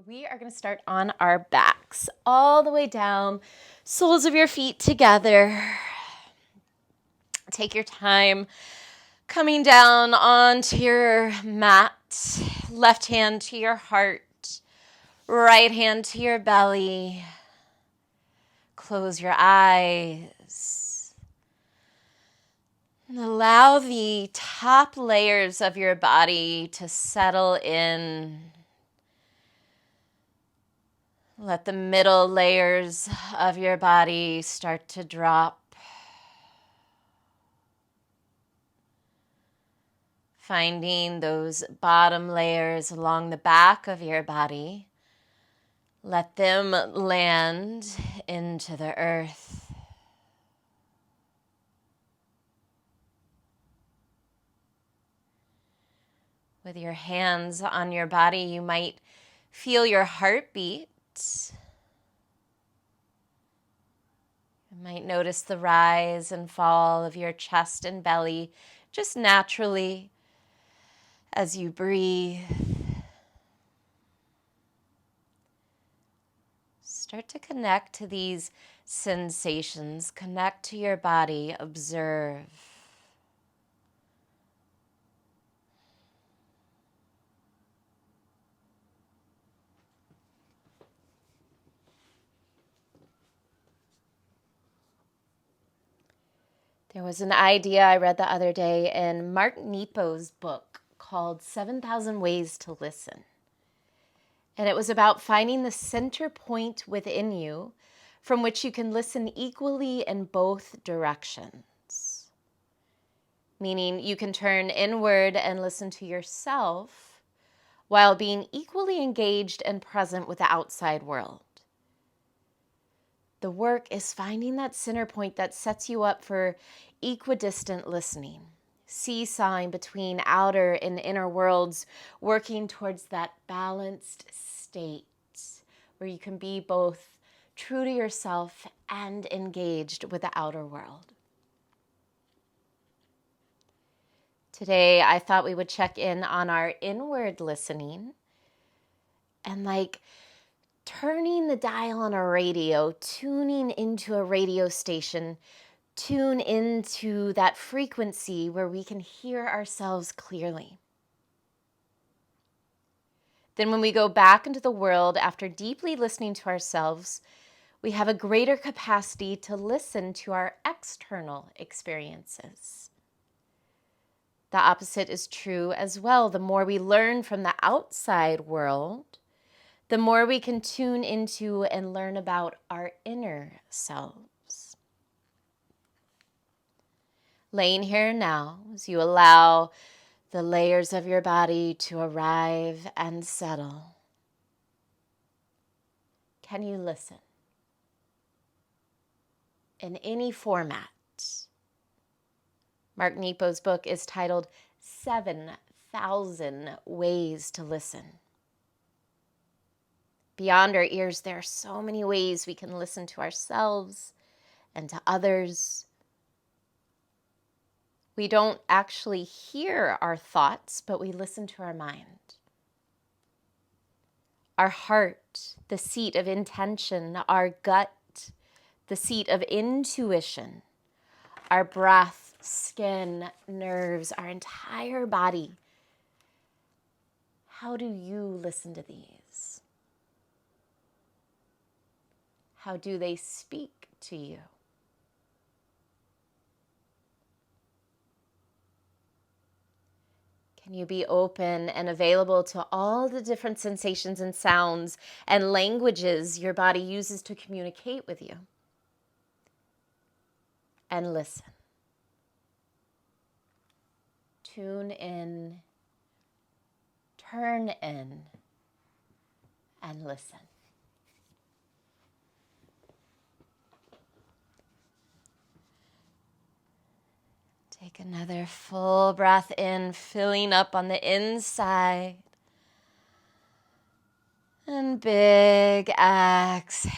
We are going to start on our backs, all the way down, soles of your feet together. Take your time coming down onto your mat, left hand to your heart, right hand to your belly. Close your eyes. And allow the top layers of your body to settle in. Let the middle layers of your body start to drop. Finding those bottom layers along the back of your body. Let them land into the earth. With your hands on your body, you might feel your heartbeat. You might notice the rise and fall of your chest and belly just naturally as you breathe. Start to connect to these sensations. Connect to your body. Observe. There was an idea I read the other day in Mark Nepo's book called 7,000 Ways to Listen. And it was about finding the center point within you from which you can listen equally in both directions. Meaning you can turn inward and listen to yourself while being equally engaged and present with the outside world. The work is finding that center point that sets you up for equidistant listening, seesawing between outer and inner worlds, working towards that balanced state where you can be both true to yourself and engaged with the outer world. Today, I thought we would check in on our inward listening and turning the dial on a radio, tuning into a radio station, tune into that frequency where we can hear ourselves clearly. Then when we go back into the world after deeply listening to ourselves, we have a greater capacity to listen to our external experiences. The opposite is true as well. The more we learn from the outside world, the more we can tune into and learn about our inner selves. Laying here now, as you allow the layers of your body to arrive and settle, can you listen? In any format. Mark Nepo's book is titled 7,000 Ways to Listen. Beyond our ears, there are so many ways we can listen to ourselves and to others. We don't actually hear our thoughts, but we listen to our mind. Our heart, the seat of intention, our gut, the seat of intuition, our breath, skin, nerves, our entire body. How do you listen to these? How do they speak to you? Can you be open and available to all the different sensations and sounds and languages your body uses to communicate with you? And listen. Tune in, turn in, and listen. Take another full breath in, filling up on the inside. And big exhale.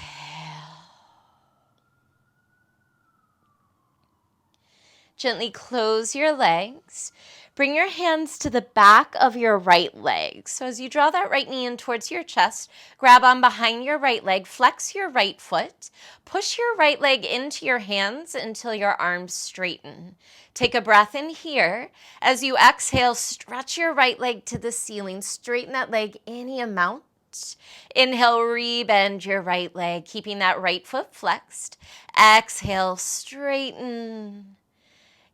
Gently close your legs. Bring your hands to the back of your right leg. So as you draw that right knee in towards your chest, grab on behind your right leg, flex your right foot, push your right leg into your hands until your arms straighten. Take a breath in here. As you exhale, stretch your right leg to the ceiling. Straighten that leg any amount. Inhale, rebend your right leg, keeping that right foot flexed. Exhale, straighten.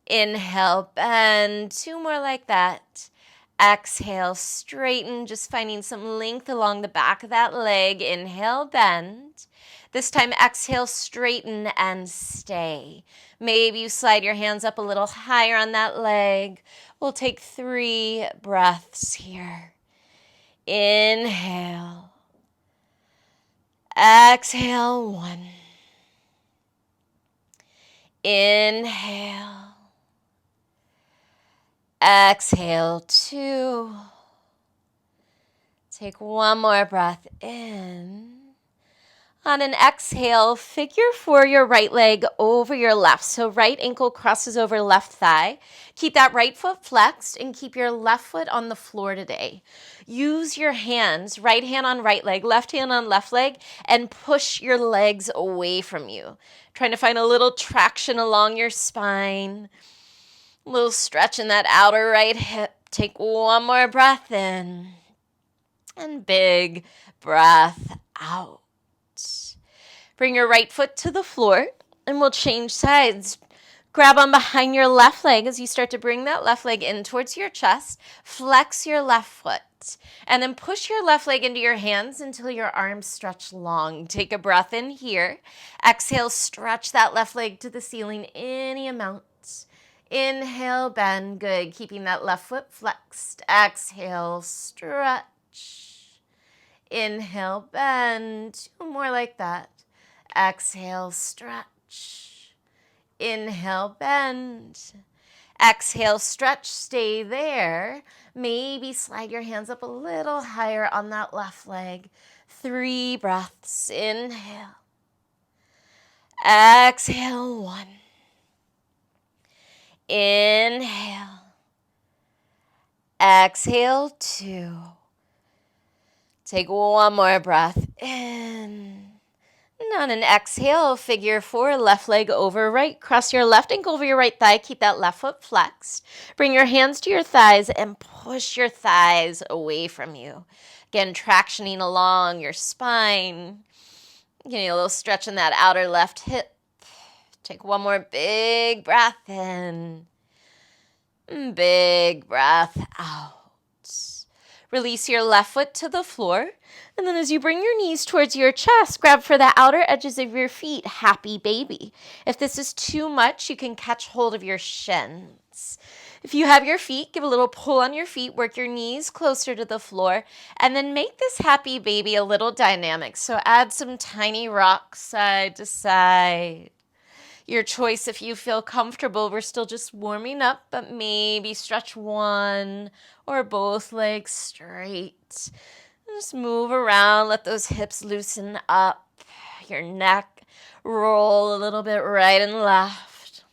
Inhale, bend. 2 more like that. Exhale, straighten, just finding some length along the back of that leg. Inhale, bend. This time, exhale, straighten and stay. Maybe you slide your hands up a little higher on that leg. We'll take 3 breaths here. Inhale. Exhale, 1. Inhale. Exhale, 2. Take 1 more breath in. On an exhale, figure 4 your right leg over your left. So right ankle crosses over left thigh. Keep that right foot flexed and keep your left foot on the floor today. Use your hands, right hand on right leg, left hand on left leg, and push your legs away from you. Trying to find a little traction along your spine. A little stretch in that outer right hip. Take 1 more breath in. And big breath out. Bring your right foot to the floor and we'll change sides. Grab on behind your left leg as you start to bring that left leg in towards your chest. Flex your left foot and then push your left leg into your hands until your arms stretch long. Take a breath in here. Exhale, stretch that left leg to the ceiling any amount. Inhale, bend, good. Keeping that left foot flexed. Exhale, stretch. Inhale, bend. 2 more like that. Exhale, stretch. Inhale, bend. Exhale, stretch, stay there. Maybe slide your hands up a little higher on that left leg. 3 breaths. Inhale. Exhale, 1. Inhale. Exhale, 2. Take 1 more breath in. And on an exhale, figure 4, left leg over right. Cross your left ankle over your right thigh. Keep that left foot flexed. Bring your hands to your thighs and push your thighs away from you. Again, tractioning along your spine. Getting a little stretch in that outer left hip. Take 1 more big breath in. Big breath out. Release your left foot to the floor. And then as you bring your knees towards your chest, grab for the outer edges of your feet, happy baby. If this is too much, you can catch hold of your shins. If you have your feet, give a little pull on your feet, work your knees closer to the floor, and then make this happy baby a little dynamic. So add some tiny rocks side to side. Your choice if you feel comfortable. We're still just warming up, but maybe stretch 1 or both legs straight. Just move around, let those hips loosen up. Your neck roll a little bit right and left.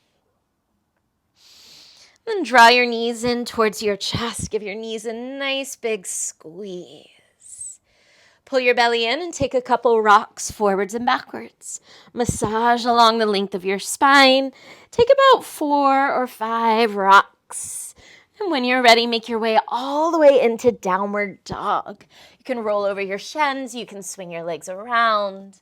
Then draw your knees in towards your chest. Give your knees a nice big squeeze. Pull your belly in and take a couple rocks forwards and backwards. Massage along the length of your spine. Take about 4 or 5 rocks. And when you're ready, make your way all the way into downward dog. You can roll over your shins. You can swing your legs around.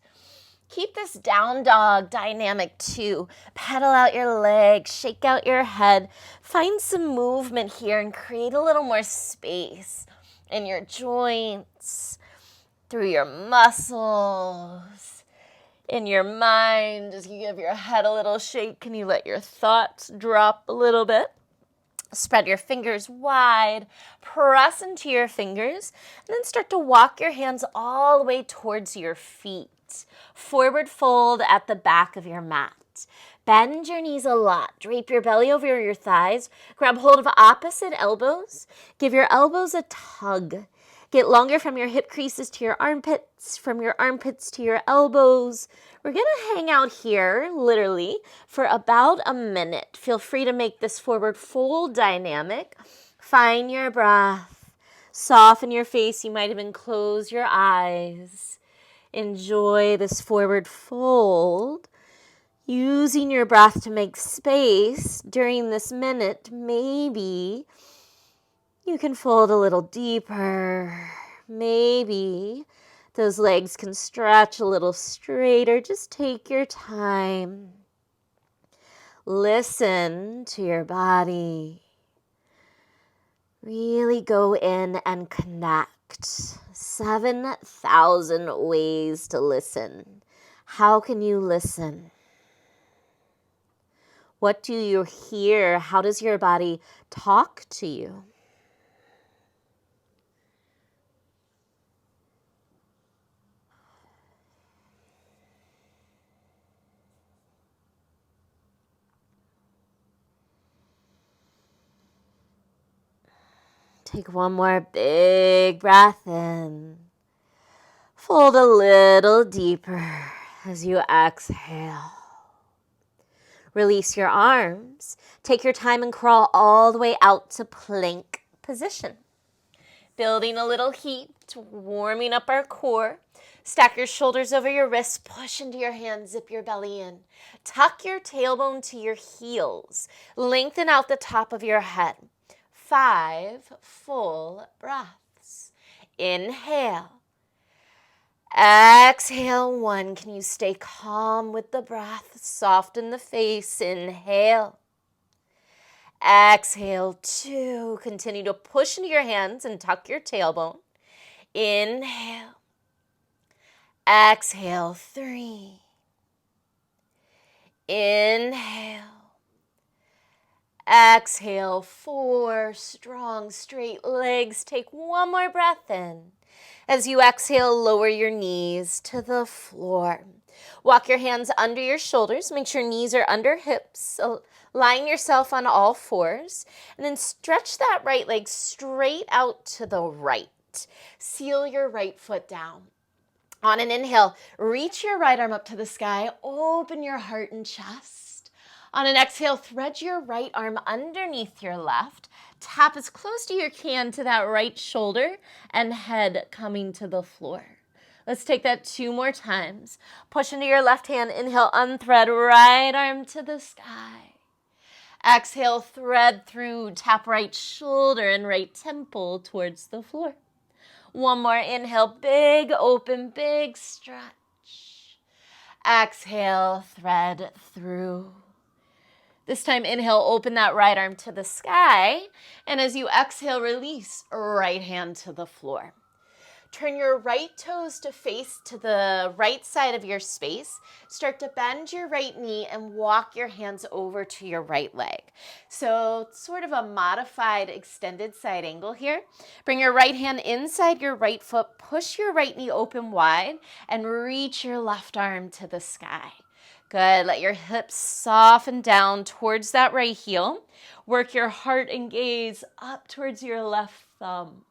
Keep this down dog dynamic too. Pedal out your legs, shake out your head. Find some movement here and create a little more space in your joints, through your muscles, in your mind. As you give your head a little shake, can you let your thoughts drop a little bit? Spread your fingers wide, press into your fingers, and then start to walk your hands all the way towards your feet. Forward fold at the back of your mat. Bend your knees a lot. Drape your belly over your thighs. Grab hold of opposite elbows. Give your elbows a tug. Get longer from your hip creases to your armpits, from your armpits to your elbows. We're going to hang out here, literally, for about a minute. Feel free to make this forward fold dynamic. Find your breath. Soften your face. You might even close your eyes. Enjoy this forward fold. Using your breath to make space during this minute, maybe you can fold a little deeper. Maybe those legs can stretch a little straighter. Just take your time. Listen to your body. Really go in and connect. 7,000 ways to listen. How can you listen? What do you hear? How does your body talk to you? Take one more big breath in. Fold a little deeper as you exhale. Release your arms. Take your time and crawl all the way out to plank position. Building a little heat, warming up our core. Stack your shoulders over your wrists, push into your hands, zip your belly in. Tuck your tailbone to your heels. Lengthen out the top of your head. 5 full breaths. Inhale. Exhale, 1. Can you stay calm with the breath? Soften the face. Inhale. Exhale, 2. Continue to push into your hands and tuck your tailbone. Inhale. Exhale, 3. Inhale. Exhale, 4. Strong, straight legs. Take one more breath in. As you exhale, lower your knees to the floor. Walk your hands under your shoulders. Make sure knees are under hips. Lying yourself on all fours. And then stretch that right leg straight out to the right. Seal your right foot down. On an inhale, reach your right arm up to the sky. Open your heart and chest. On an exhale, thread your right arm underneath your left. Tap as close to you can to that right shoulder and head coming to the floor. Let's take that 2 more times. Push into your left hand. Inhale, unthread right arm to the sky. Exhale, thread through. Tap right shoulder and right temple towards the floor. One more inhale, big open, big stretch. Exhale, thread through. This time, inhale, open that right arm to the sky. And as you exhale, release, right hand to the floor. Turn your right toes to face to the right side of your space. Start to bend your right knee and walk your hands over to your right leg. So sort of a modified extended side angle here. Bring your right hand inside your right foot. Push your right knee open wide and reach your left arm to the sky. Good. Let your hips soften down towards that right heel. Work your heart and gaze up towards your left thumb.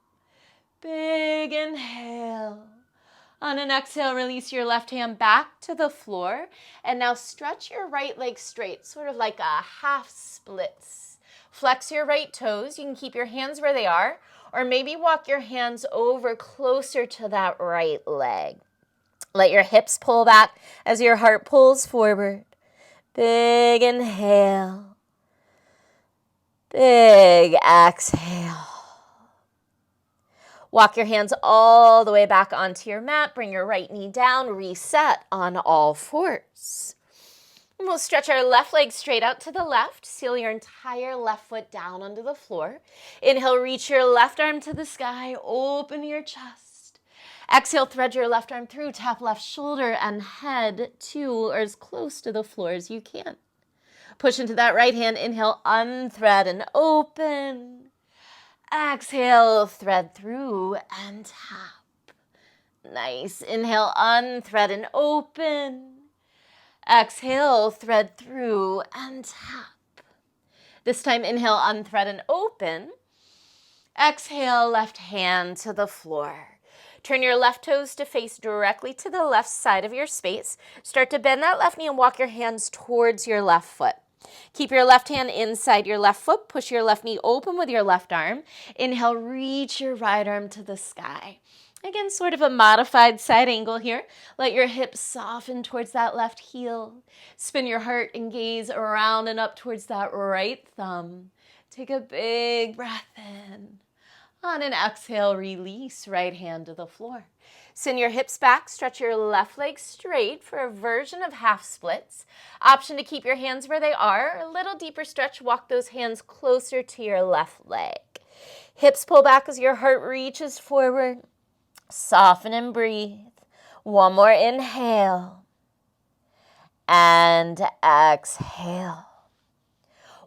Big inhale. On an exhale, release your left hand back to the floor. And now stretch your right leg straight, sort of like a half splits. Flex your right toes. You can keep your hands where they are, or maybe walk your hands over closer to that right leg. Let your hips pull back as your heart pulls forward. Big inhale. Big exhale. Walk your hands all the way back onto your mat. Bring your right knee down. Reset on all fours. And we'll stretch our left leg straight out to the left. Seal your entire left foot down onto the floor. Inhale, reach your left arm to the sky. Open your chest. Exhale, thread your left arm through. Tap left shoulder and head to or as close to the floor as you can. Push into that right hand. Inhale, unthread and open. Exhale, thread through and tap. Nice. Inhale, unthread and open. Exhale, thread through and tap. This time, inhale, unthread and open. Exhale, left hand to the floor. Turn your left toes to face directly to the left side of your space. Start to bend that left knee and walk your hands towards your left foot. Keep your left hand inside your left foot. Push your left knee open with your left arm. Inhale, reach your right arm to the sky. Again, sort of a modified side angle here. Let your hips soften towards that left heel. Spin your heart and gaze around and up towards that right thumb. Take a big breath in. On an exhale, release right hand to the floor. Send your hips back, stretch your left leg straight for a version of half splits. Option to keep your hands where they are. A little deeper stretch, walk those hands closer to your left leg. Hips pull back as your heart reaches forward. Soften and breathe. One more inhale. And exhale.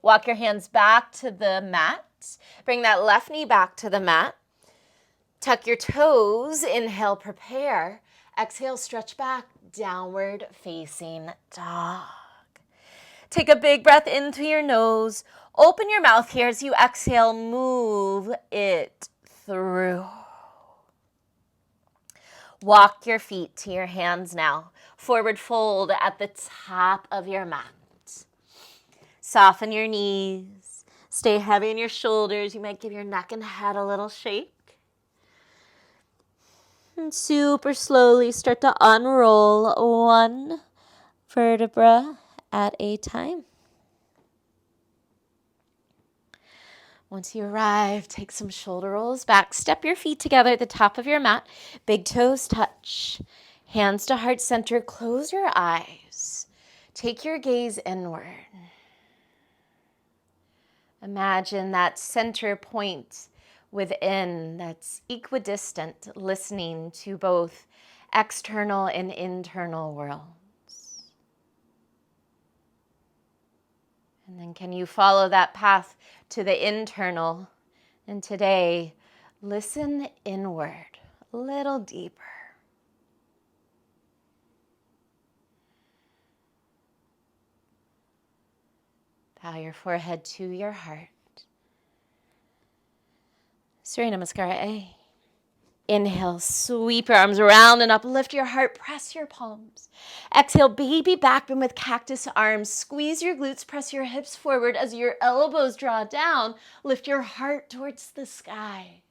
Walk your hands back to the mat. Bring that left knee back to the mat. Tuck your toes. Inhale, prepare. Exhale, stretch back. Downward facing dog. Take a big breath into your nose. Open your mouth here as you exhale. Move it through. Walk your feet to your hands now. Forward fold at the top of your mat. Soften your knees. Stay heavy in your shoulders. You might give your neck and head a little shake. And super slowly start to unroll one vertebra at a time. Once you arrive, take some shoulder rolls back. Step your feet together at the top of your mat. Big toes touch. Hands to heart center. Close your eyes. Take your gaze inward. Imagine that center point within that's equidistant, listening to both external and internal worlds. And then can you follow that path to the internal? And today, listen inward, a little deeper. Bow your forehead to your heart. Surya Namaskara A. Inhale, sweep your arms around and up. Lift your heart, press your palms. Exhale, baby back bend with cactus arms. Squeeze your glutes, press your hips forward as your elbows draw down. Lift your heart towards the sky.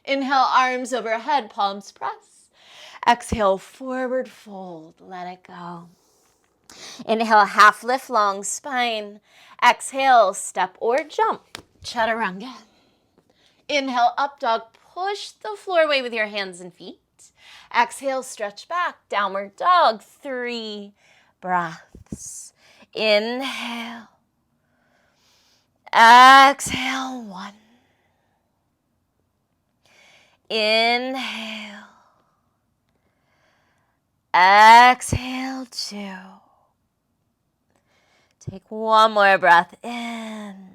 Inhale, arms overhead, palms press. Exhale, forward fold, let it go. Inhale, half lift, long spine. Exhale, step or jump, chaturanga. Inhale, up dog, push the floor away with your hands and feet. Exhale, stretch back, downward dog, 3 breaths. Inhale. Exhale, 1. Inhale. Exhale, 2. Take one more breath in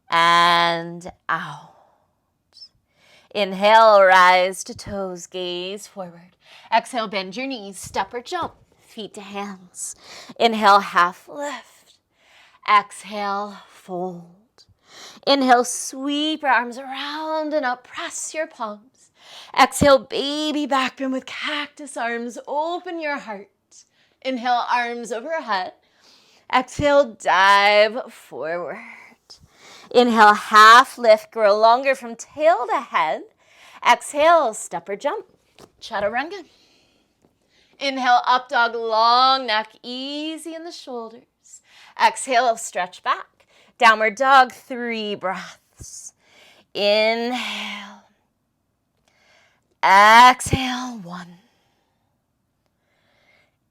and out. Inhale, rise to toes, gaze forward. Exhale, bend your knees, step or jump, feet to hands. Inhale, half lift. Exhale, fold. Inhale, sweep your arms around and up, press your palms. Exhale, baby back bend with cactus arms, open your heart. Inhale, arms overhead. Exhale, dive forward. Inhale, half lift, grow longer from tail to head. Exhale, step or jump, chaturanga. Inhale, up dog, long neck, easy in the shoulders. Exhale, stretch back. Downward dog, 3 breaths. Inhale. Exhale, 1.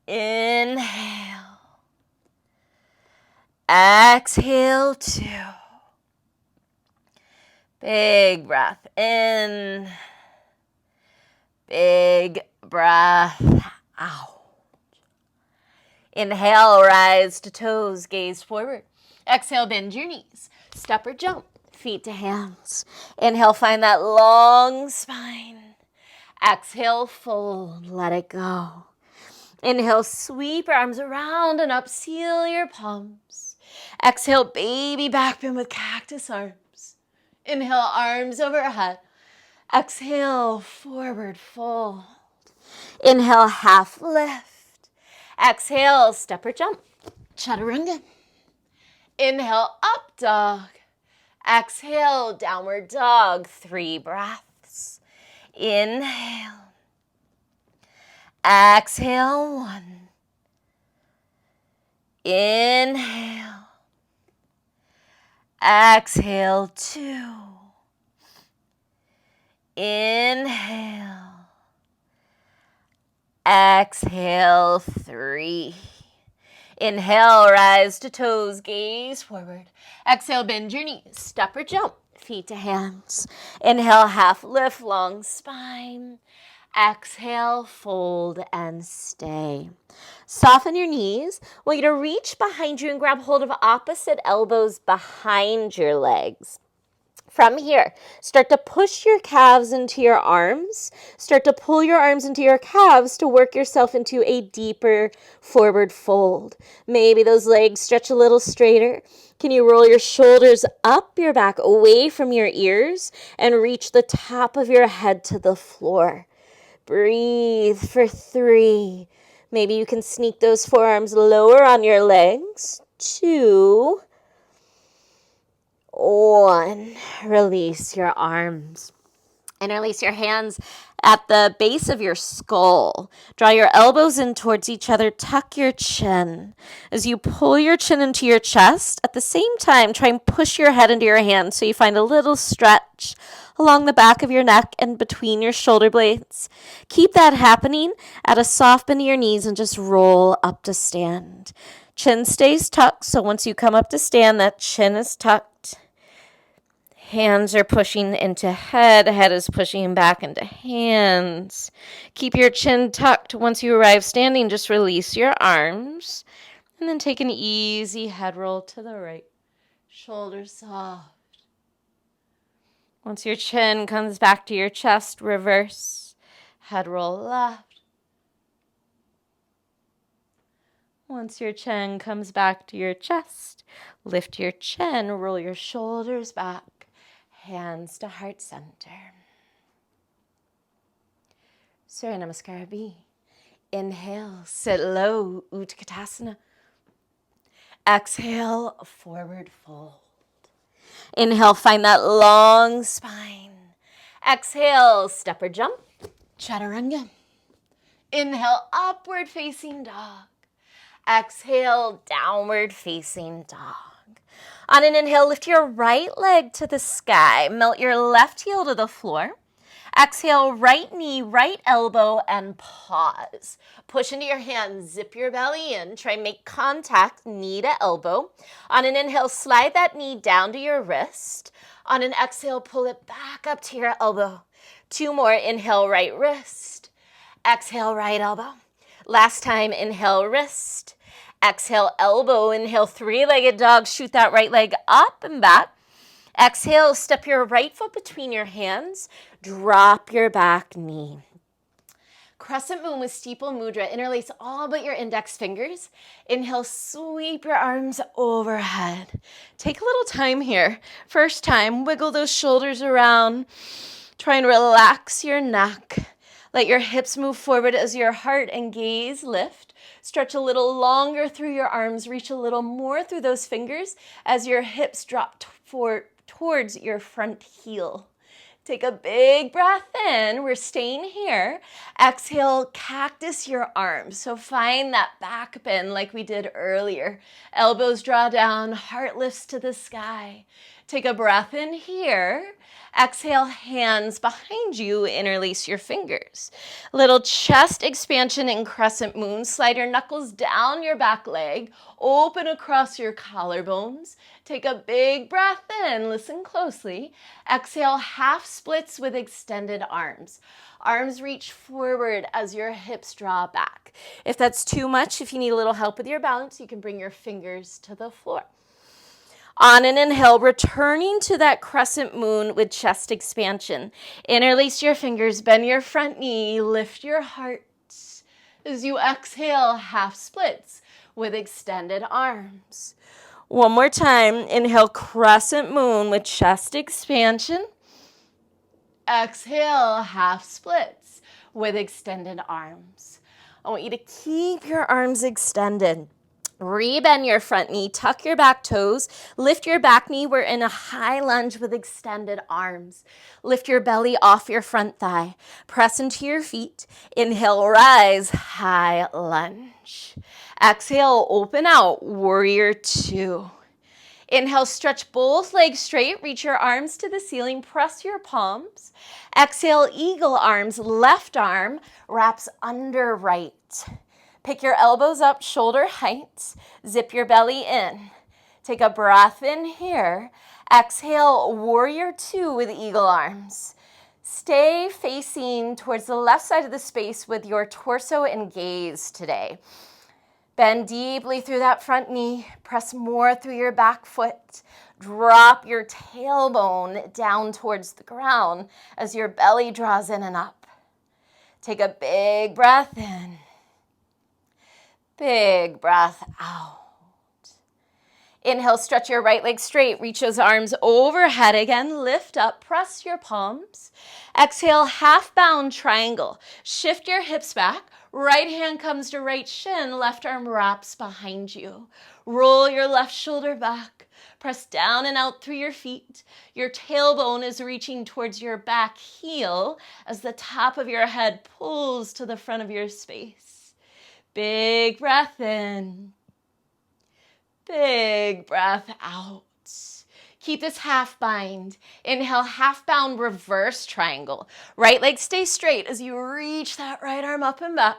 Inhale. Exhale, 2. Big breath in. Big breath out. Inhale, rise to toes, gaze forward. Exhale, bend your knees. Step or jump, feet to hands. Inhale, find that long spine. Exhale, fold, let it go. Inhale, sweep your arms around and up, seal your palms. Exhale, baby back bend with cactus arms. Inhale, arms overhead. Exhale, forward fold. Inhale, half lift. Exhale, step or jump. Chaturanga. Inhale, up dog. Exhale, downward dog. 3 breaths. Inhale. Exhale, 1. Inhale. Exhale, 2. Inhale. Exhale, 3. Inhale, rise to toes, gaze forward. Exhale, bend your knees, step or jump, feet to hands. Inhale, half lift, long spine. Exhale, fold and stay. Soften your knees. I want you to reach behind you and grab hold of opposite elbows behind your legs. From here, start to push your calves into your arms. Start to pull your arms into your calves to work yourself into a deeper forward fold. Maybe those legs stretch a little straighter. Can you roll your shoulders up your back, away from your ears, and reach the top of your head to the floor? Breathe for 3. Maybe you can sneak those forearms lower on your legs. 2. 1. Release your arms. Interlace your hands at the base of your skull. Draw your elbows in towards each other. Tuck your chin. As you pull your chin into your chest, at the same time, try and push your head into your hands so you find a little stretch along the back of your neck and between your shoulder blades. Keep that happening at a soft bend of your knees and just roll up to stand. Chin stays tucked, so once you come up to stand, that chin is tucked. Hands are pushing into head. Head is pushing back into hands. Keep your chin tucked. Once you arrive standing, just release your arms. And then take an easy head roll to the right. Shoulders soft. Once your chin comes back to your chest, reverse. Head roll left. Once your chin comes back to your chest, lift your chin, roll your shoulders back. Hands to heart center. Surya Namaskara B. Inhale, sit low, Utkatasana. Exhale, forward fold. Inhale, find that long spine. Exhale, step or jump, Chaturanga. Inhale, upward facing dog. Exhale, downward facing dog. On an inhale, lift your right leg to the sky. Melt your left heel to the floor. Exhale, right knee, right elbow, and pause. Push into your hands, zip your belly in. Try and make contact, knee to elbow. On an inhale, slide that knee down to your wrist. On an exhale, pull it back up to your elbow. 2 more. Inhale, right wrist. Exhale, right elbow. Last time, inhale, wrist. Exhale, elbow. Inhale, 3-legged dog. Shoot that right leg up and back. Exhale, step your right foot between your hands. Drop your back knee. Crescent moon with steeple mudra. Interlace all but your index fingers. Inhale, sweep your arms overhead. Take a little time here. First time, wiggle those shoulders around. Try and relax your neck. Let your hips move forward as your heart and gaze lift. Stretch a little longer through your arms. Reach a little more through those fingers as your hips drop towards your front heel. Take a big breath in. We're staying here. Exhale, cactus your arms. So find that back bend like we did earlier. Elbows draw down, heart lifts to the sky. Take a breath in here. Exhale, hands behind you, interlace your fingers. Little chest expansion in crescent moon. Slide your knuckles down your back leg. Open across your collarbones. Take a big breath in. Listen closely. Exhale, half splits with extended arms. Arms reach forward as your hips draw back. If that's too much, if you need a little help with your balance, you can bring your fingers to the floor. On an inhale, returning to that crescent moon with chest expansion. Interlace your fingers, bend your front knee, lift your heart. As you exhale, half splits with extended arms. One more time. Inhale, crescent moon with chest expansion. Exhale, half splits with extended arms. I want you to keep your arms extended. Rebend your front knee, tuck your back toes, lift your back knee. We're in a high lunge with extended arms. Lift your belly off your front thigh. Press into your feet. Inhale, rise, high lunge. Exhale, open out, warrior two. Inhale, stretch both legs straight, reach your arms to the ceiling, press your palms. Exhale, eagle arms, left arm wraps under right. Pick your elbows up, shoulder height. Zip your belly in. Take a breath in here. Exhale, warrior two with eagle arms. Stay facing towards the left side of the space with your torso and gaze today. Bend deeply through that front knee. Press more through your back foot. Drop your tailbone down towards the ground as your belly draws in and up. Take a big breath in. Big breath out. Inhale, stretch your right leg straight. Reach those arms overhead again. Lift up, press your palms. Exhale, half bound triangle. Shift your hips back. Right hand comes to right shin. Left arm wraps behind you. Roll your left shoulder back. Press down and out through your feet. Your tailbone is reaching towards your back heel as the top of your head pulls to the front of your space. Big breath in. Big breath out. Keep this half bind. Inhale, half bound reverse triangle. Right leg stays straight as you reach that right arm up and back.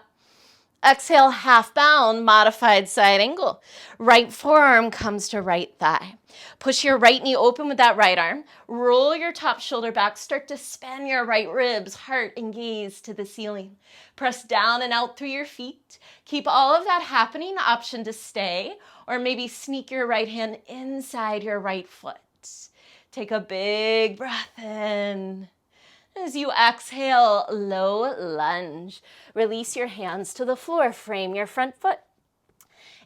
Exhale, half bound, modified side angle. Right forearm comes to right thigh. Push your right knee open with that right arm. Roll your top shoulder back. Start to spin your right ribs, heart and gaze to the ceiling. Press down and out through your feet. Keep all of that happening. Option to stay, or maybe sneak your right hand inside your right foot. Take a big breath in. As you exhale, low lunge. Release your hands to the floor. Frame your front foot.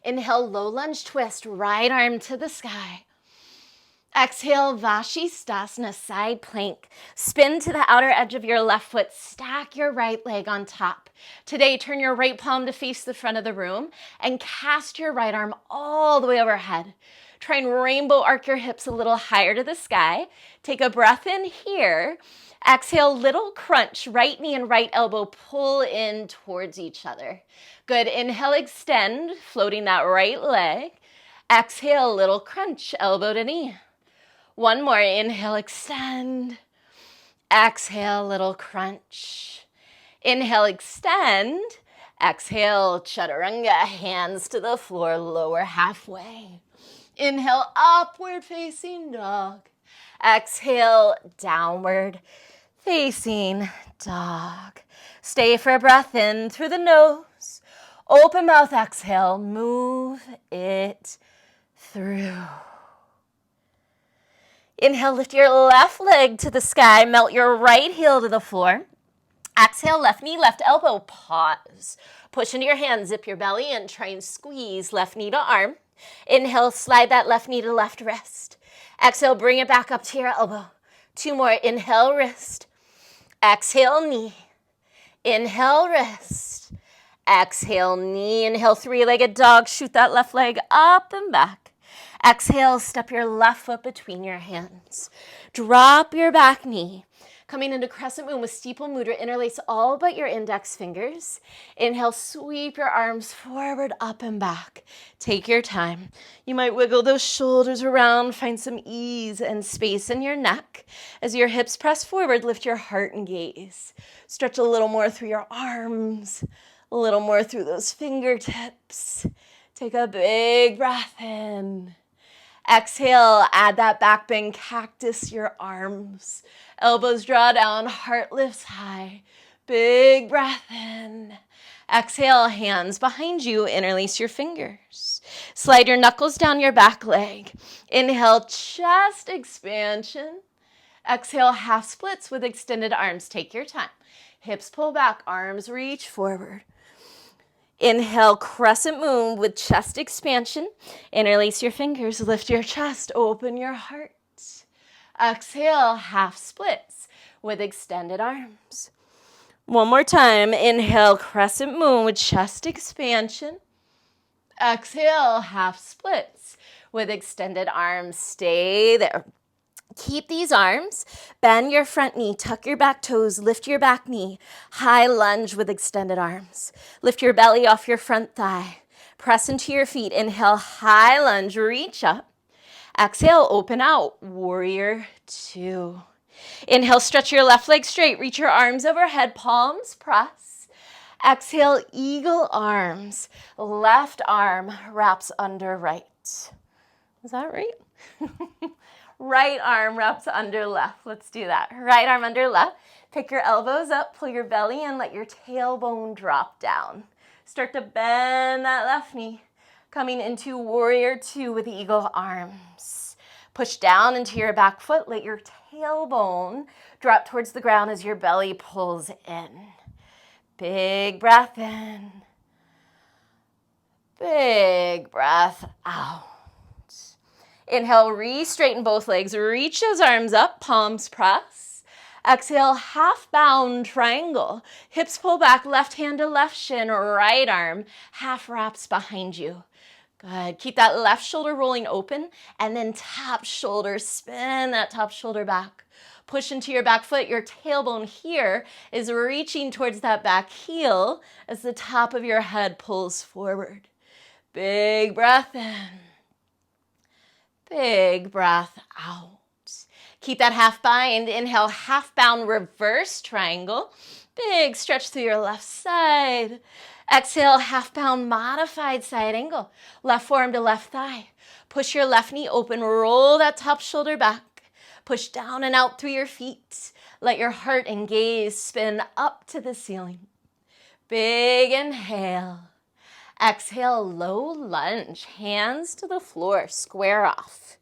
Inhale, low lunge twist. Right arm to the sky. Exhale, Vashisthasana, side plank. Spin to the outer edge of your left foot. Stack your right leg on top. Today, turn your right palm to face the front of the room and cast your right arm all the way overhead. Try and rainbow arc your hips a little higher to the sky. Take a breath in here. Exhale, little crunch. Right knee and right elbow pull in towards each other. Good. Inhale, extend, floating that right leg. Exhale, little crunch, elbow to knee. One more. Inhale, extend. Exhale, little crunch. Inhale, extend. Exhale, chaturanga, hands to the floor, lower halfway. Inhale, upward facing dog. Exhale, downward facing dog. Stay for a breath in through the nose. Open mouth, exhale, move it through. Inhale, lift your left leg to the sky, melt your right heel to the floor. Exhale, left knee, left elbow, pause. Push into your hands, zip your belly in, try and squeeze left knee to arm. Inhale, slide that left knee to left wrist. Exhale, bring it back up to your elbow. Two more. Inhale, wrist. Exhale, knee. Inhale, wrist. Exhale, knee. Inhale, three-legged dog. Shoot that left leg up and back. Exhale, step your left foot between your hands. Drop your back knee. Coming into crescent moon with steeple mudra, interlace all but your index fingers. Inhale, sweep your arms forward, up and back. Take your time. You might wiggle those shoulders around, find some ease and space in your neck. As your hips press forward, lift your heart and gaze. Stretch a little more through your arms, a little more through those fingertips. Take a big breath in. Exhale, add that back bend, cactus your arms. Elbows draw down, heart lifts high. Big breath in. Exhale, hands behind you, interlace your fingers. Slide your knuckles down your back leg. Inhale, chest expansion. Exhale, half splits with extended arms. Take your time. Hips pull back, arms reach forward. Inhale, crescent moon with chest expansion. Interlace your fingers, lift your chest, open your heart. Exhale, half splits with extended arms. One more time. Inhale, crescent moon with chest expansion. Exhale, half splits with extended arms. Stay there. Keep these arms, bend your front knee, tuck your back toes, lift your back knee, high lunge with extended arms. Lift your belly off your front thigh. Press into your feet. Inhale, high lunge, reach up. Exhale, open out, warrior two. Inhale, stretch your left leg straight, reach your arms overhead, palms press. Exhale, eagle arms, left arm wraps under right. Is that right? Right arm wraps under left. Let's do that. Right arm under left. Pick your elbows up, pull your belly in, let your tailbone drop down. Start to bend that left knee. Coming into warrior two with eagle arms. Push down into your back foot. Let your tailbone drop towards the ground as your belly pulls in. Big breath in. Big breath out. Inhale, re-straighten both legs. Reach those arms up, palms press. Exhale, half bound triangle. Hips pull back, left hand to left shin, right arm half wraps behind you. Good. Keep that left shoulder rolling open, and then top shoulder, spin that top shoulder back. Push into your back foot. Your tailbone here is reaching towards that back heel as the top of your head pulls forward. Big breath in. Big breath out. Keep that half bind. Inhale, half bound reverse triangle. Big stretch through your left side. Exhale, half bound modified side angle. Left forearm to left thigh. Push your left knee open. Roll that top shoulder back. Push down and out through your feet. Let your heart and gaze spin up to the ceiling. Big inhale. Exhale, low lunge, hands to the floor, square off.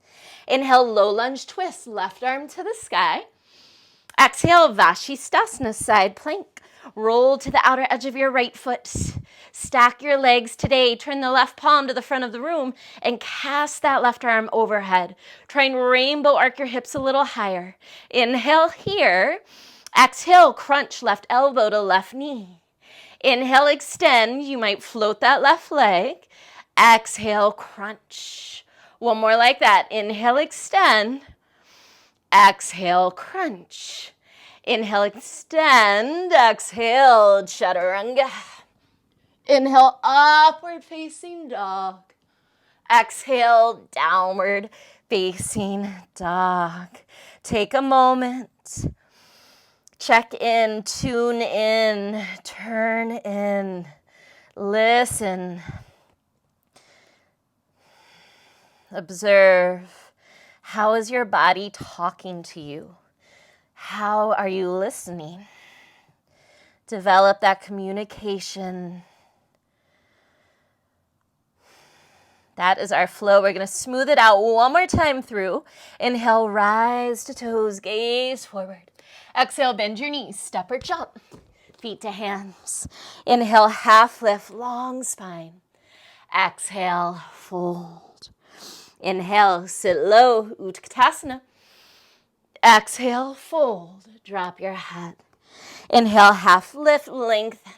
Inhale, low lunge twist, left arm to the sky. Exhale, Vashisthasana, side plank. Roll to the outer edge of your right foot. Stack your legs today. Turn the left palm to the front of the room and cast that left arm overhead. Try and rainbow arc your hips a little higher. Inhale here. Exhale, crunch left elbow to left knee. Inhale, extend. You might float that left leg. Exhale, crunch. One more like that. Inhale, extend. Exhale, crunch. Inhale, extend. Exhale, chaturanga. Inhale, upward facing dog. Exhale, downward facing dog. Take a moment. Check in, tune in, turn in, listen, observe. How is your body talking to you? How are you listening? Develop that communication. That is our flow. We're going to smooth it out one more time through. Inhale, rise to toes, gaze forward. Exhale, bend your knees, step or jump, feet to hands. Inhale, half lift, long spine. Exhale, fold. Inhale, sit low, Utkatasana. Exhale, fold, drop your head. Inhale, half lift, lengthen.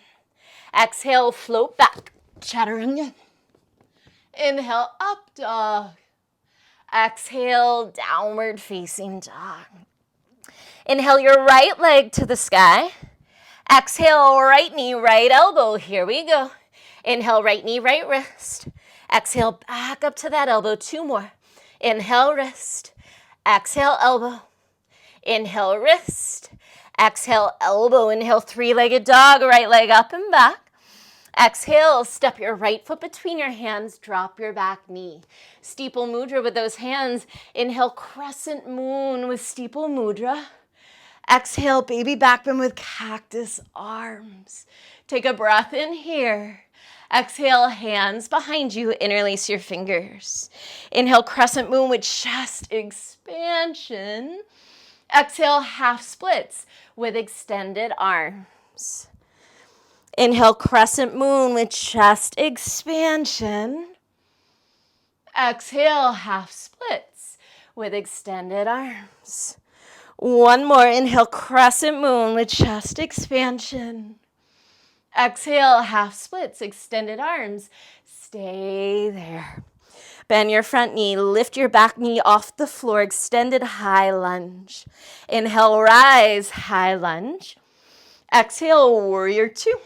Exhale, float back, chaturanga. Inhale, up dog. Exhale, downward facing dog. Inhale your right leg to the sky. Exhale, right knee, right elbow. Here we go. Inhale, right knee, right wrist. Exhale, back up to that elbow. Two more. Inhale, wrist. Exhale, elbow. Inhale, wrist. Exhale, elbow. Inhale, three-legged dog. Right leg up and back. Exhale, step your right foot between your hands. Drop your back knee. Steeple mudra with those hands. Inhale, crescent moon with steeple mudra. Exhale, baby back bend with cactus arms. Take a breath in here. Exhale, hands behind you. Interlace your fingers. Inhale, crescent moon with chest expansion. Exhale, half splits with extended arms. Inhale, crescent moon with chest expansion. Exhale, half splits with extended arms. One more. Inhale, crescent moon with chest expansion. Exhale, half splits, extended arms. Stay there. Bend your front knee, lift your back knee off the floor, extended high lunge. Inhale, rise, high lunge. Exhale, warrior two.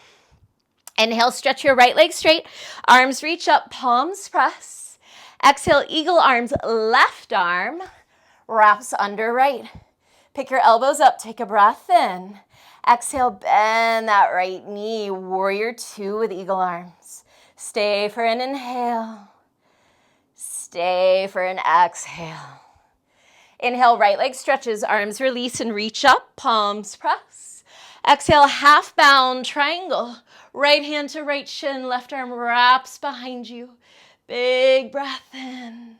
Inhale, stretch your right leg straight, arms reach up, palms press. Exhale, eagle arms, left arm wraps under right. Pick your elbows up, take a breath in. Exhale, bend that right knee, warrior two with eagle arms. Stay for an inhale. Stay for an exhale. Inhale, right leg stretches, arms release and reach up, palms press. Exhale, half bound triangle. Right hand to right shin, left arm wraps behind you. Big breath in.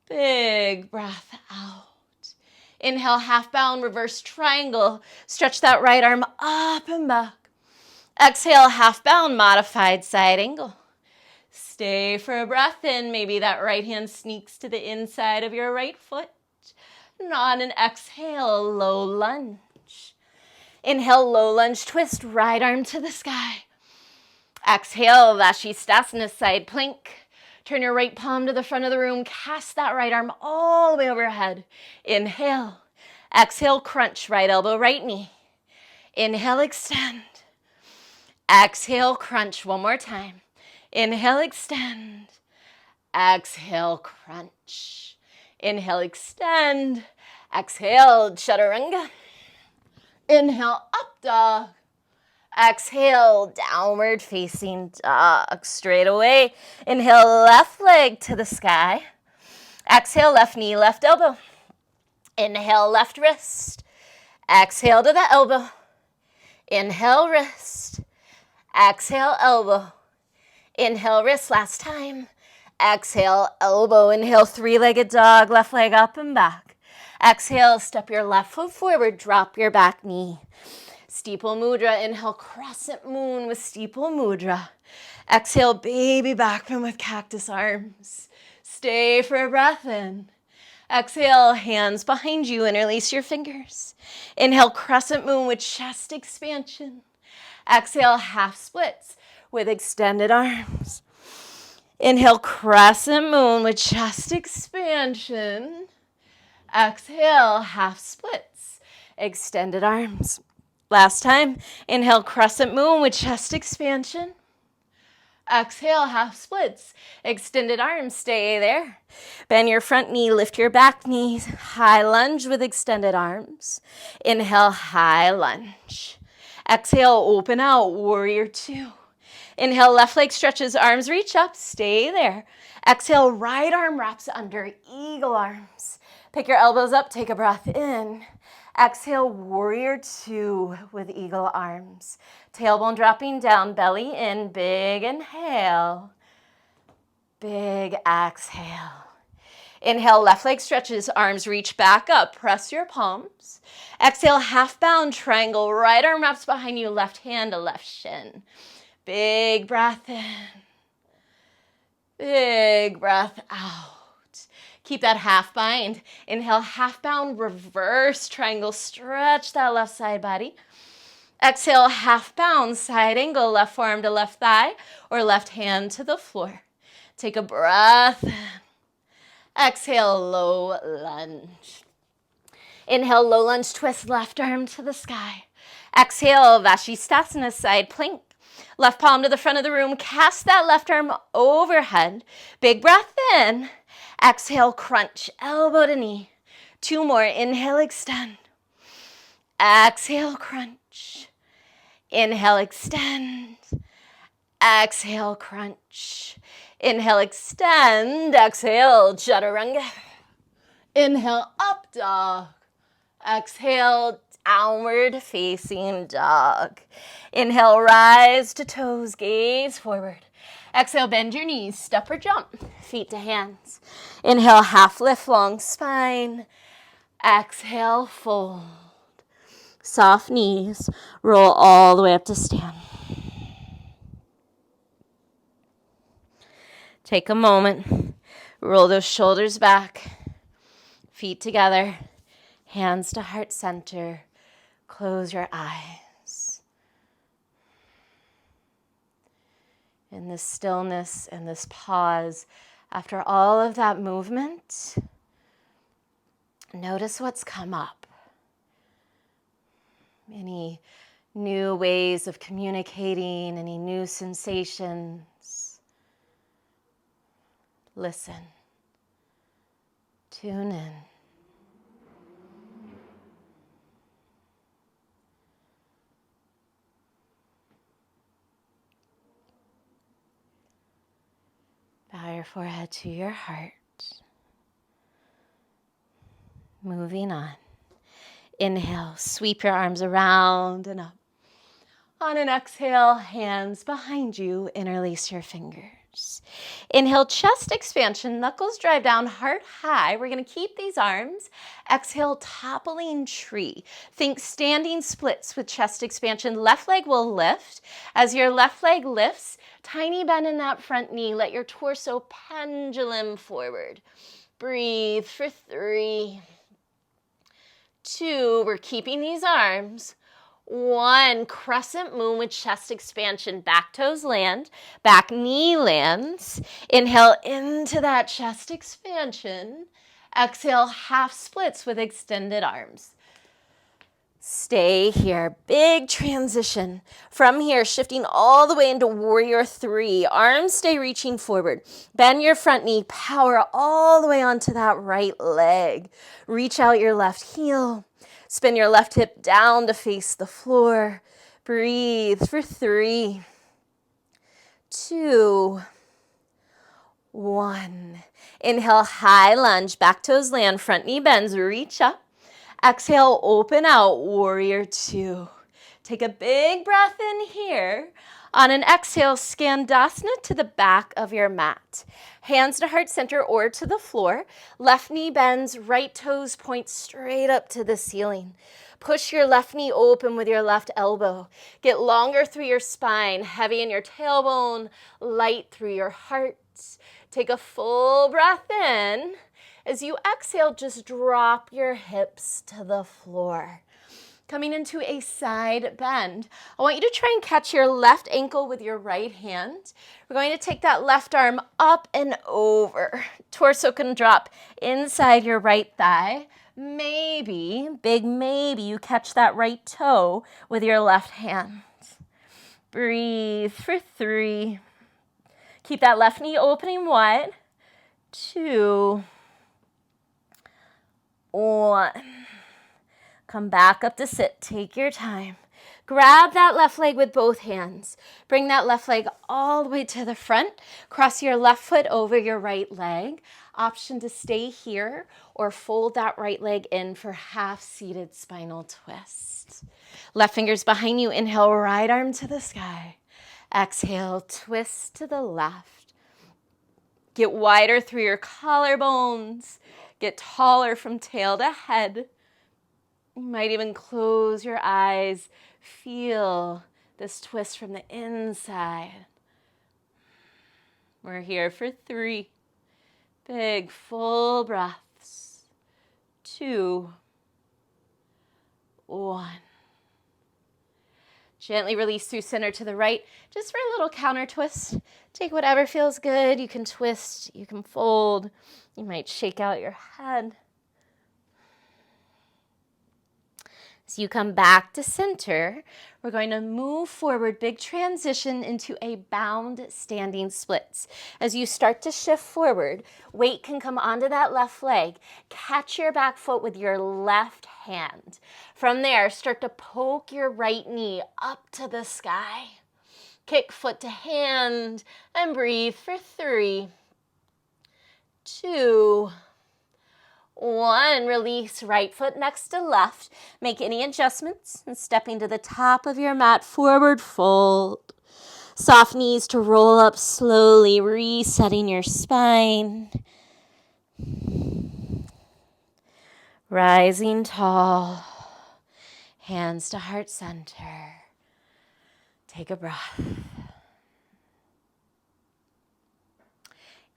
Big breath out. Inhale, half bound, reverse triangle. Stretch that right arm up and back. Exhale, half bound, modified side angle. Stay for a breath in. Maybe that right hand sneaks to the inside of your right foot. On an exhale, low lunge. Inhale, low lunge twist, right arm to the sky. Exhale, Vashisthasana, side plank. Turn your right palm to the front of the room. Cast that right arm all the way overhead. Inhale. Exhale, crunch, right elbow, right knee. Inhale, extend. Exhale, crunch, one more time. Inhale, extend. Exhale, crunch. Inhale, extend. Exhale, chaturanga. Inhale, up dog. Exhale, downward facing dog. Straight away. Inhale, left leg to the sky. Exhale, left knee, left elbow. Inhale, left wrist. Exhale to the elbow. Inhale, wrist. Exhale, elbow. Inhale, wrist, last time. Exhale, elbow. Inhale, three-legged dog, left leg up and back. Exhale, step your left foot forward, drop your back knee. Steeple mudra. Inhale, crescent moon with steeple mudra. Exhale, baby back bend with cactus arms. Stay for a breath in. Exhale, hands behind you, interlace your fingers. Inhale, crescent moon with chest expansion. Exhale, half splits with extended arms. Inhale, crescent moon with chest expansion. Exhale, half splits, extended arms. Last time, inhale, crescent moon with chest expansion. Exhale, half splits, extended arms, stay there. Bend your front knee, lift your back knee, high lunge with extended arms. Inhale, high lunge. Exhale, open out, warrior two. Inhale, left leg stretches, arms reach up, stay there. Exhale, right arm wraps under, eagle arms. Pick your elbows up, take a breath in. Exhale, warrior two with eagle arms. Tailbone dropping down, belly in, big inhale, big exhale. Inhale, left leg stretches, arms reach back up, press your palms. Exhale, half bound triangle, right arm wraps behind you, left hand to left shin. Big breath in, big breath out. Keep that half bind. Inhale, half bound, reverse triangle, stretch that left side body. Exhale, half bound, side angle, left forearm to left thigh or left hand to the floor. Take a breath. Exhale, low lunge. Inhale, low lunge, twist left arm to the sky. Exhale, Vashisthasana, side plank. Left palm to the front of the room. Cast that left arm overhead. Big breath in. Exhale, crunch, elbow to knee. Two more. Inhale, extend. Exhale, crunch. Inhale, extend. Exhale, crunch. Inhale, extend. Exhale, chaturanga. Inhale, up dog. Exhale, downward facing dog. Inhale, rise to toes, gaze forward. Exhale, bend your knees, step or jump, feet to hands. Inhale, half lift, long spine. Exhale, fold. Soft knees, roll all the way up to stand. Take a moment. Roll those shoulders back. Feet together. Hands to heart center. Close your eyes. In this stillness and this pause, after all of that movement, notice what's come up. Any new ways of communicating, any new sensations. Listen. Tune in. Bow your forehead to your heart. Moving on. Inhale, sweep your arms around and up. On an exhale, hands behind you, interlace your fingers. Inhale, chest expansion, knuckles drive down, heart high. We're going to keep these arms. Exhale, toppling tree. Think standing splits with chest expansion. Left leg will lift. As your left leg lifts, tiny bend in that front knee. Let your torso pendulum forward. Breathe for 3, 2, we're keeping these arms. 1, crescent moon with chest expansion. Back toes land, back knee lands. Inhale into that chest expansion. Exhale, half splits with extended arms. Stay here. Big transition. From here, shifting all the way into warrior 3. Arms stay reaching forward. Bend your front knee. Power all the way onto that right leg. Reach out your left heel. Spin your left hip down to face the floor. Breathe for 3, 2, 1. Inhale, high lunge. Back toes land. Front knee bends. Reach up. Exhale, open out, warrior 2. Take a big breath in here. On an exhale, Skandasana to the back of your mat. Hands to heart center or to the floor. Left knee bends, right toes point straight up to the ceiling. Push your left knee open with your left elbow. Get longer through your spine, heavy in your tailbone, light through your heart. Take a full breath in. As you exhale, just drop your hips to the floor. Coming into a side bend. I want you to try and catch your left ankle with your right hand. We're going to take that left arm up and over. Torso can drop inside your right thigh. Maybe, big maybe, you catch that right toe with your left hand. Breathe for 3. Keep that left knee opening wide. 2, 1. Come back up to sit. Take your time. Grab that left leg with both hands. Bring that left leg all the way to the front. Cross your left foot over your right leg. Option to stay here or fold that right leg in for half-seated spinal twist. Left fingers behind you. Inhale, right arm to the sky. Exhale, twist to the left. Get wider through your collarbones. Get taller from tail to head. You might even close your eyes. Feel this twist from the inside. We're here for 3. Big, full breaths. 2, 1. Gently release through center to the right, just for a little counter twist. Take whatever feels good. You can twist, you can fold. You might shake out your head. As you come back to center, we're going to move forward, big transition into a bound standing splits. As you start to shift forward, weight can come onto that left leg. Catch your back foot with your left hand. From there, start to poke your right knee up to the sky. Kick foot to hand and breathe for 3, 2, 1. Release right foot next to left. Make any adjustments and stepping to the top of your mat, forward fold. Soft knees to roll up slowly, resetting your spine. Rising tall. Hands to heart center. Take a breath.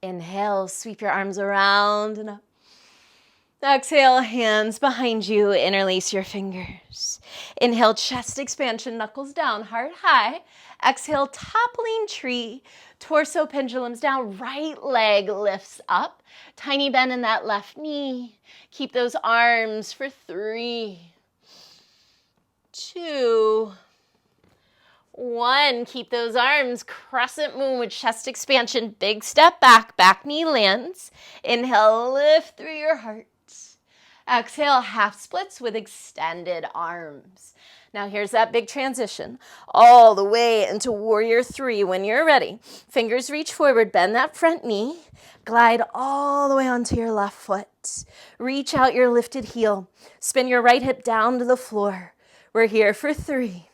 Inhale, sweep your arms around and up. Exhale, hands behind you, interlace your fingers. Inhale, chest expansion, knuckles down, heart high. Exhale, toppling tree, torso pendulums down, right leg lifts up. Tiny bend in that left knee. Keep those arms for 3, 2, 1. Keep those arms, crescent moon with chest expansion, big step back, back knee lands. Inhale, lift through your heart. Exhale, half splits with extended arms. Now here's that big transition, all the way into warrior 3 when you're ready. Fingers reach forward, bend that front knee, glide all the way onto your left foot. Reach out your lifted heel, spin your right hip down to the floor. We're here for 3,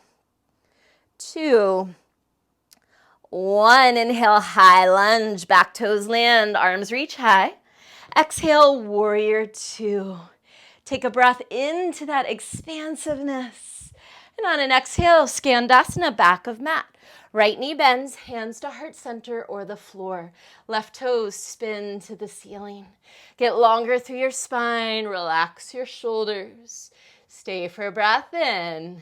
2, 1. Inhale, high lunge, back toes land, arms reach high. Exhale, warrior 2. Take a breath into that expansiveness. And on an exhale, Skandasana, back of mat. Right knee bends, hands to heart center or the floor. Left toes spin to the ceiling. Get longer through your spine, relax your shoulders. Stay for a breath in.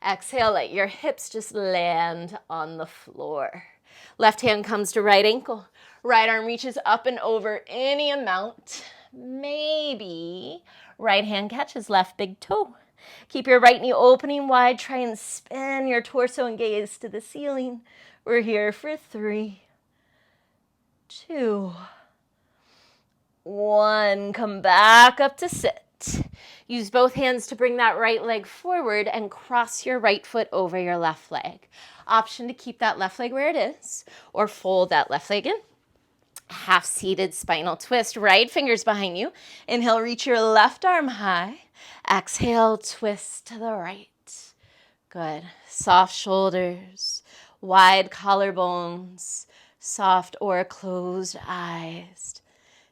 Exhale, let your hips just land on the floor. Left hand comes to right ankle. Right arm reaches up and over any amount. Maybe right hand catches left big toe. Keep your right knee opening wide. Try and spin your torso and gaze to the ceiling. We're here for 3, 2, 1. Come back up to sit. Use both hands to bring that right leg forward and cross your right foot over your left leg. Option to keep that left leg where it is or fold that left leg in. Half seated spinal twist, right fingers behind you. Inhale, reach your left arm high. Exhale, twist to the right. Good. Soft shoulders, wide collarbones, soft or closed eyes.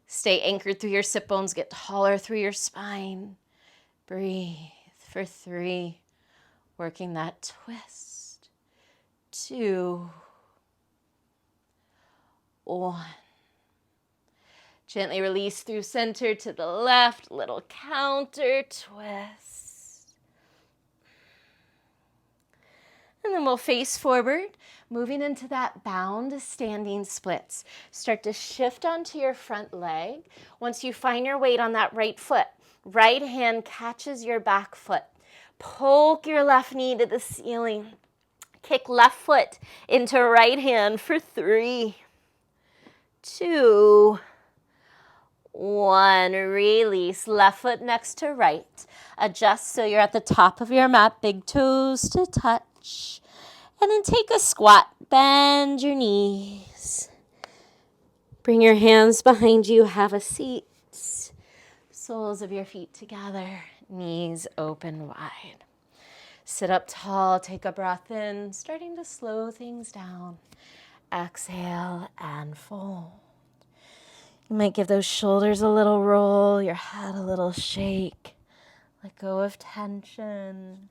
Stay anchored through your sit bones, get taller through your spine. Breathe for 3, working that twist. 2, 1. Gently release through center to the left, little counter twist. And then we'll face forward, moving into that bound standing splits. Start to shift onto your front leg. Once you find your weight on that right foot, right hand catches your back foot. Poke your left knee to the ceiling. Kick left foot into right hand for 3, 2, 1. Release. Left foot next to right. Adjust so you're at the top of your mat. Big toes to touch. And then take a squat. Bend your knees. Bring your hands behind you. Have a seat. Soles of your feet together. Knees open wide. Sit up tall. Take a breath in. Starting to slow things down. Exhale and fold. You might give those shoulders a little roll, your head a little shake. Let go of tension.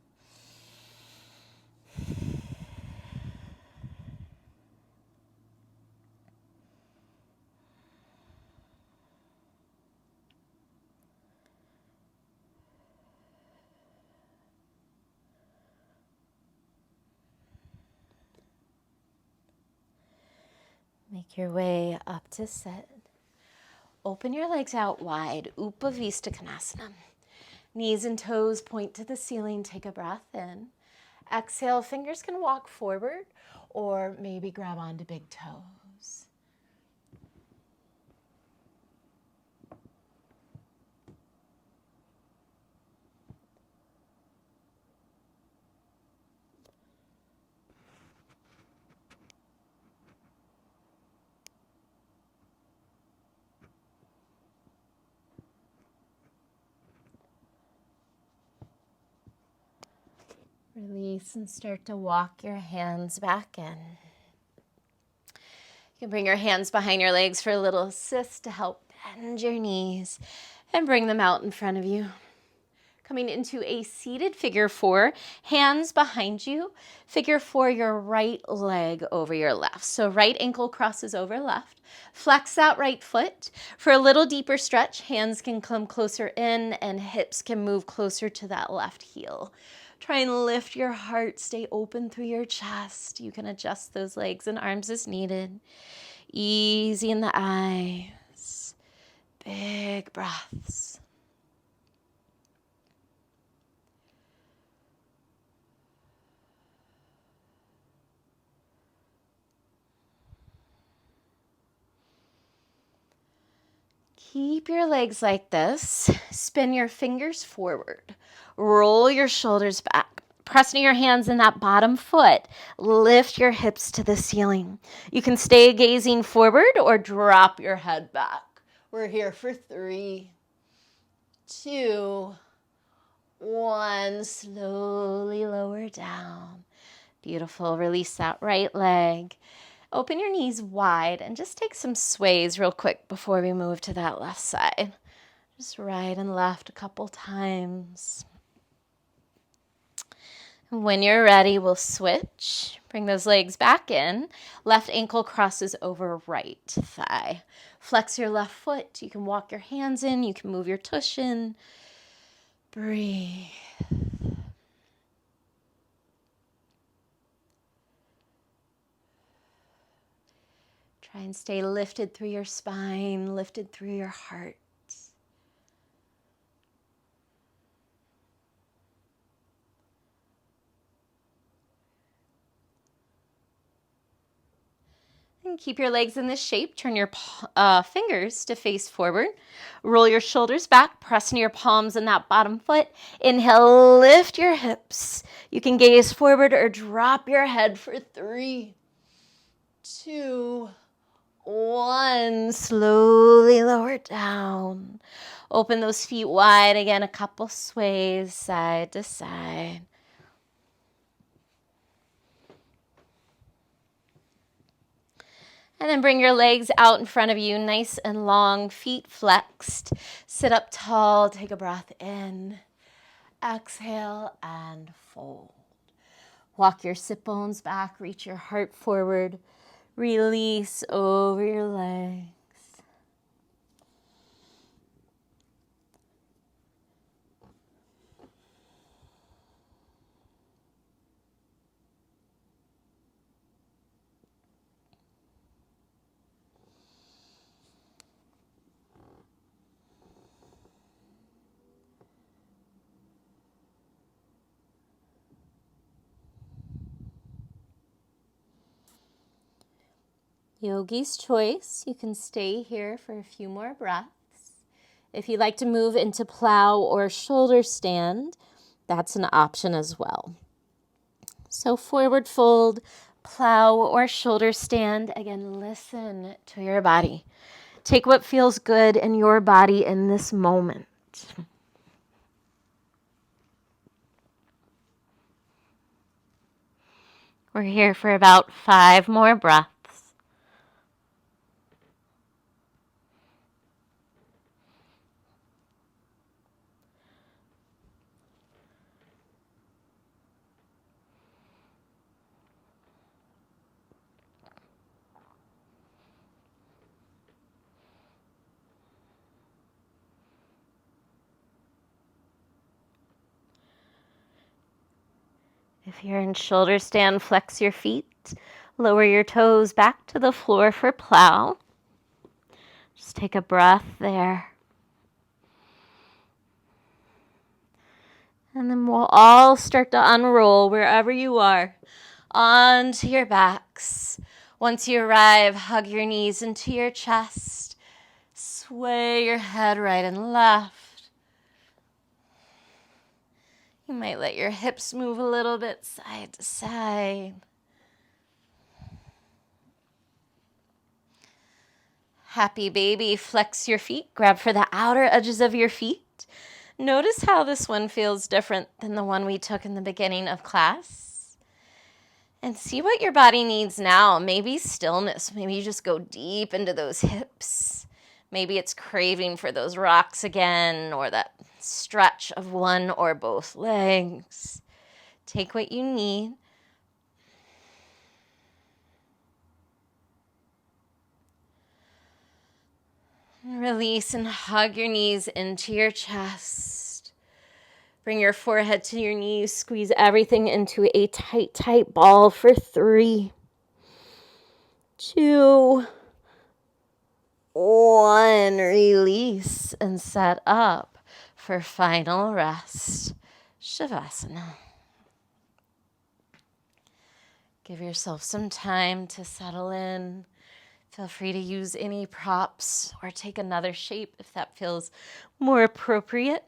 Make your way up to sit. Open your legs out wide, Upavista Konasana. Knees and toes point to the ceiling. Take a breath in. Exhale, fingers can walk forward or maybe grab onto big toes. Release and start to walk your hands back in. You can bring your hands behind your legs for a little assist to help bend your knees and bring them out in front of you. Coming into a seated figure four, hands behind you. Figure four, your right leg over your left. So right ankle crosses over left. Flex that right foot. For a little deeper stretch, hands can come closer in and hips can move closer to that left heel. Try and lift your heart, stay open through your chest. You can adjust those legs and arms as needed. Easy in the eyes. Big breaths. Keep your legs like this. Spin your fingers forward. Roll your shoulders back. Pressing your hands in that bottom foot. Lift your hips to the ceiling. You can stay gazing forward or drop your head back. We're here for 3, 2, 1. Slowly lower down. Beautiful. Release that right leg. Open your knees wide and just take some sways real quick before we move to that left side. Just right and left a couple times. When you're ready, we'll switch. Bring those legs back in. Left ankle crosses over right thigh. Flex your left foot. You can walk your hands in. You can move your tush in. Breathe. Try and stay lifted through your spine, lifted through your heart. And keep your legs in this shape. Turn your fingers to face forward. Roll your shoulders back. Press into your palms in that bottom foot. Inhale, lift your hips. You can gaze forward or drop your head for 3, 2, 1. Slowly lower down. Open those feet wide again. A couple sways side to side. And then bring your legs out in front of you, nice and long, feet flexed. Sit up tall, take a breath in. Exhale and fold. Walk your sit bones back, reach your heart forward. Release over your legs. Yogi's choice. You can stay here for a few more breaths. If you'd like to move into plow or shoulder stand, that's an option as well. So forward fold, plow or shoulder stand. Again, listen to your body. Take what feels good in your body in this moment. We're here for about 5 more breaths. If you're in shoulder stand, flex your feet. Lower your toes back to the floor for plow. Just take a breath there. And then we'll all start to unroll wherever you are onto your backs. Once you arrive, hug your knees into your chest. Sway your head right and left. You might let your hips move a little bit side to side. Happy baby, flex your feet. Grab for the outer edges of your feet. Notice how this one feels different than the one we took in the beginning of class. And see what your body needs now. Maybe stillness. Maybe you just go deep into those hips. Maybe it's craving for those rocks again, or that stretch of one or both legs. Take what you need. Release and hug your knees into your chest. Bring your forehead to your knees. Squeeze everything into a tight, tight ball for 3, 2, 1. Release and set up for final rest. Shavasana. Give yourself some time to settle in. Feel free to use any props or take another shape if that feels more appropriate.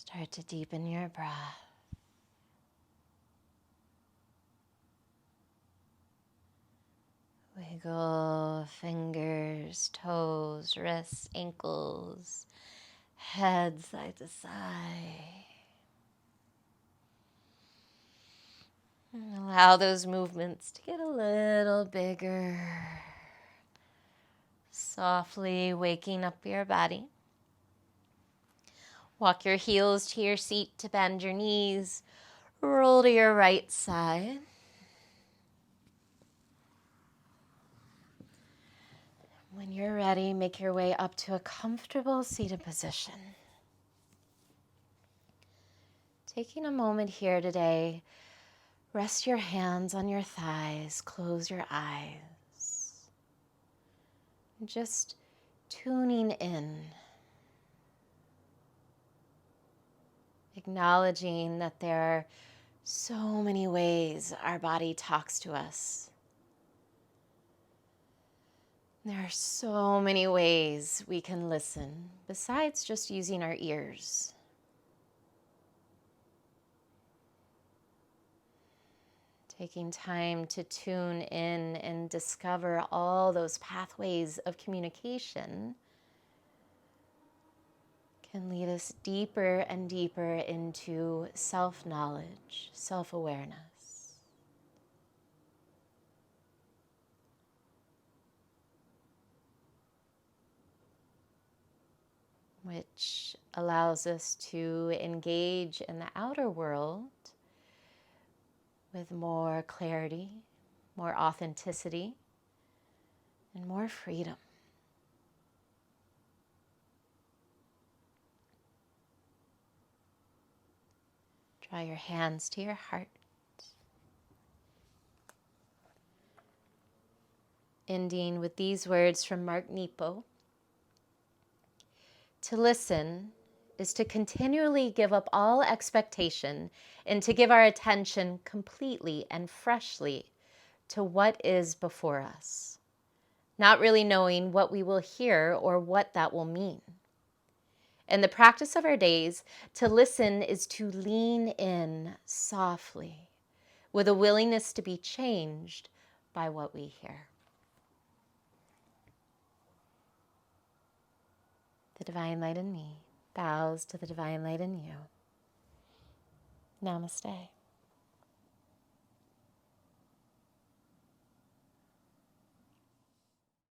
Start to deepen your breath. Wiggle fingers, toes, wrists, ankles, head side to side. And allow those movements to get a little bigger. Softly waking up your body. Walk your heels to your seat to bend your knees. Roll to your right side. When you're ready, make your way up to a comfortable seated position. Taking a moment here today, rest your hands on your thighs, close your eyes. Just tuning in, acknowledging that there are so many ways our body talks to us. There are so many ways we can listen besides just using our ears. Taking time to tune in and discover all those pathways of communication can lead us deeper and deeper into self-knowledge, self-awareness. Which allows us to engage in the outer world with more clarity, more authenticity, and more freedom. Draw your hands to your heart. Ending with these words from Mark Nepo. To listen is to continually give up all expectation and to give our attention completely and freshly to what is before us, not really knowing what we will hear or what that will mean. In the practice of our days, to listen is to lean in softly with a willingness to be changed by what we hear. The divine light in me bows to the divine light in you. Namaste.